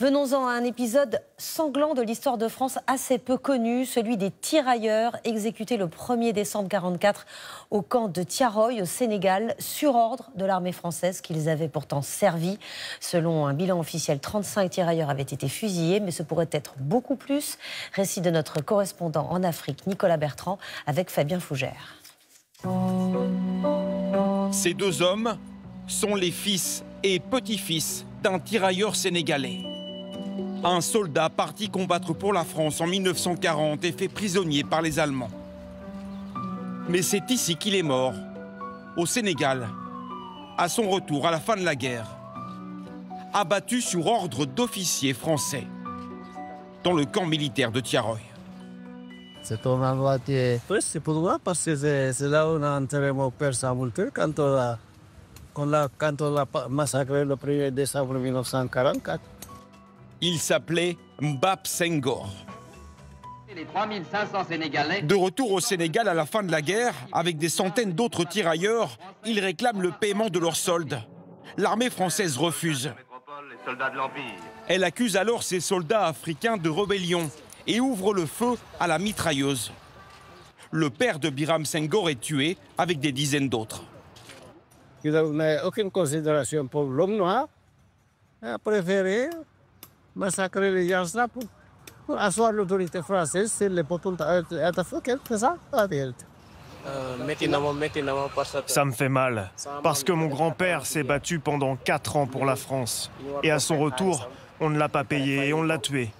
Venons-en à un épisode sanglant de l'histoire de France assez peu connu, celui des tirailleurs exécutés le 1er décembre 1944 au camp de Tiaroy au Sénégal, sur ordre de l'armée française qu'ils avaient pourtant servi. Selon un bilan officiel, 35 tirailleurs avaient été fusillés, mais ce pourrait être beaucoup plus. Récit de notre correspondant en Afrique, Nicolas Bertrand, avec Fabien Fougère. Ces deux hommes sont les fils et petits-fils d'un tirailleur sénégalais. Un soldat parti combattre pour la France en 1940 et fait prisonnier par les Allemands. Mais c'est ici qu'il est mort, au Sénégal, à son retour à la fin de la guerre, abattu sur ordre d'officiers français, dans le camp militaire de Tiaroy. C'est un endroit qui est triste, c'est pour moi, parce que c'est là où on a enterré mon père Samoulteur quand on l'a massacré le 1er décembre 1944. Il s'appelait Mbap Senghor. Les 3500 Sénégalais. De retour au Sénégal à la fin de la guerre, avec des centaines d'autres tirailleurs, ils réclament le paiement de leurs soldes. L'armée française refuse. Elle accuse alors ses soldats africains de rébellion et ouvre le feu à la mitrailleuse. Le père de Biram Senghor est tué avec des dizaines d'autres. Il n'a aucune considération pour l'homme noir. Il a préféré massacrer les gens là pour asseoir l'autorité française sur les peuples africains. C'est ça la vérité. Ça me fait mal, parce que mon grand-père s'est battu pendant 4 ans pour la France. Et à son retour, on ne l'a pas payé et on l'a tué.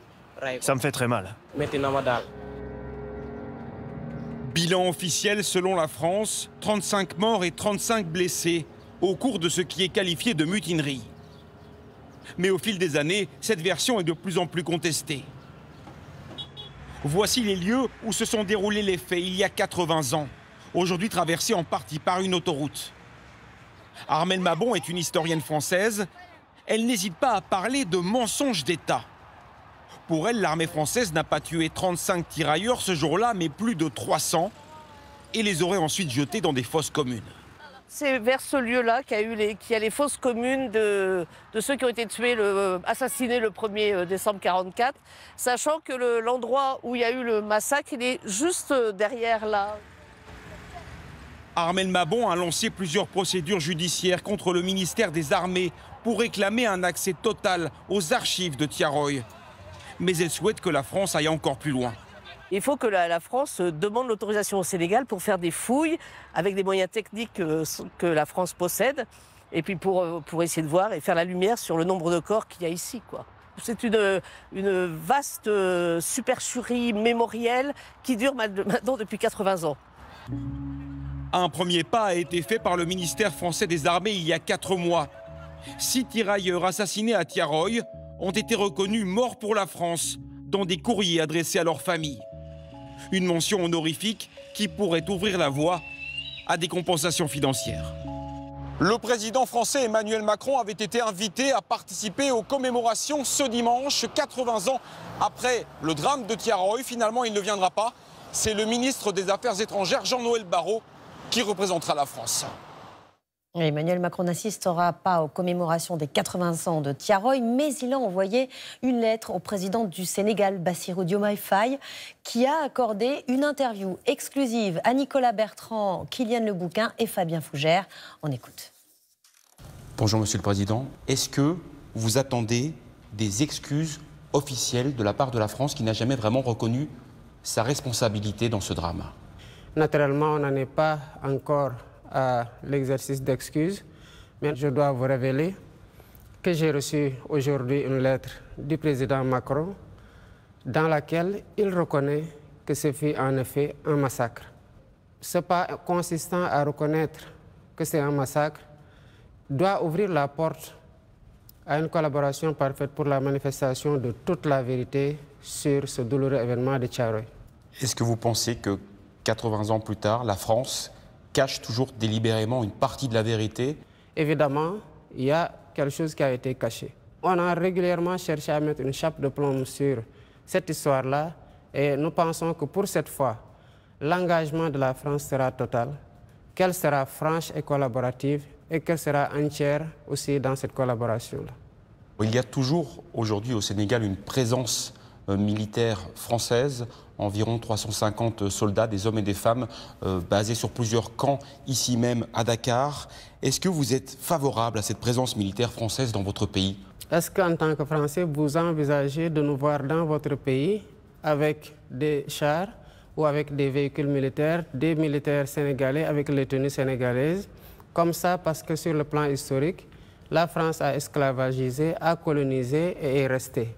Ça me fait très mal. Bilan officiel selon la France, 35 morts et 35 blessés au cours de ce qui est qualifié de mutinerie. Mais au fil des années, cette version est de plus en plus contestée. Voici les lieux où se sont déroulés les faits il y a 80 ans, aujourd'hui traversés en partie par une autoroute. Armelle Mabon est une historienne française. Elle n'hésite pas à parler de mensonges d'État. Pour elle, l'armée française n'a pas tué 35 tirailleurs ce jour-là, mais plus de 300, et les aurait ensuite jetés dans des fosses communes. C'est vers ce lieu-là qu'il y a les fosses communes de ceux qui ont été tués, assassinés le 1er décembre 1944, sachant que l'endroit où il y a eu le massacre, il est juste derrière là. Armelle Mabon a lancé plusieurs procédures judiciaires contre le ministère des Armées pour réclamer un accès total aux archives de Tiaroy. Mais elle souhaite que la France aille encore plus loin. Il faut que la France demande l'autorisation au Sénégal pour faire des fouilles avec des moyens techniques que la France possède, et puis pour essayer de voir et faire la lumière sur le nombre de corps qu'il y a ici, quoi. C'est une vaste supercherie mémorielle qui dure maintenant depuis 80 ans. Un premier pas a été fait par le ministère français des Armées il y a 4 mois. 6 tirailleurs assassinés à Tiaroy ont été reconnus morts pour la France dans des courriers adressés à leurs familles. Une mention honorifique qui pourrait ouvrir la voie à des compensations financières. Le président français Emmanuel Macron avait été invité à participer aux commémorations ce dimanche, 80 ans après le drame de Tiaroy. Finalement, il ne viendra pas. C'est le ministre des Affaires étrangères, Jean-Noël Barrot, qui représentera la France. Emmanuel Macron n'assistera pas aux commémorations des 80 ans de Tiaroy, mais il a envoyé une lettre au président du Sénégal, Bassirou Diomaye Faye, qui a accordé une interview exclusive à Nicolas Bertrand, Kylian Lebouquin et Fabien Fougère. On écoute. Bonjour Monsieur le Président. Est-ce que vous attendez des excuses officielles de la part de la France qui n'a jamais vraiment reconnu sa responsabilité dans ce drame? Naturellement, on n'en est pas encore à l'exercice d'excuses, mais je dois vous révéler que j'ai reçu aujourd'hui une lettre du président Macron dans laquelle il reconnaît que ce fut en effet un massacre. Ce pas consistant à reconnaître que c'est un massacre doit ouvrir la porte à une collaboration parfaite pour la manifestation de toute la vérité sur ce douloureux événement de Tiaroy. Est-ce que vous pensez que 80 ans plus tard, la France cache toujours délibérément une partie de la vérité? Évidemment, il y a quelque chose qui a été caché. On a régulièrement cherché à mettre une chape de plomb sur cette histoire-là et nous pensons que pour cette fois, l'engagement de la France sera total, qu'elle sera franche et collaborative et qu'elle sera entière aussi dans cette collaboration-là. Il y a toujours aujourd'hui au Sénégal une présence militaire française, environ 350 soldats, des hommes et des femmes, basés sur plusieurs camps, ici même à Dakar. Est-ce que vous êtes favorable à cette présence militaire française dans votre pays? Est-ce qu'en tant que Français, vous envisagez de nous voir dans votre pays avec des chars ou avec des véhicules militaires, des militaires sénégalais avec les tenues sénégalaises, comme ça parce que sur le plan historique, la France a esclavagisé, a colonisé et est restée.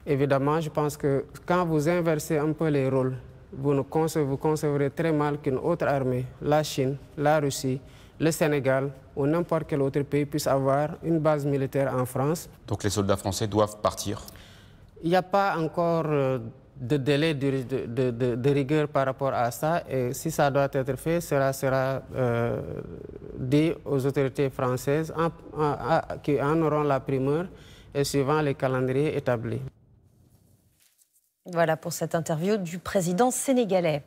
Évidemment, je pense que quand vous inversez un peu les rôles, vous concevrez très mal qu'une autre armée, la Chine, la Russie, le Sénégal ou n'importe quel autre pays puisse avoir une base militaire en France. Donc les soldats français doivent partir? Il n'y a pas encore de délai de rigueur par rapport à ça, et si ça doit être fait, cela sera dit aux autorités françaises qui en auront la primeur et suivant les calendriers établis. Voilà pour cette interview du président sénégalais.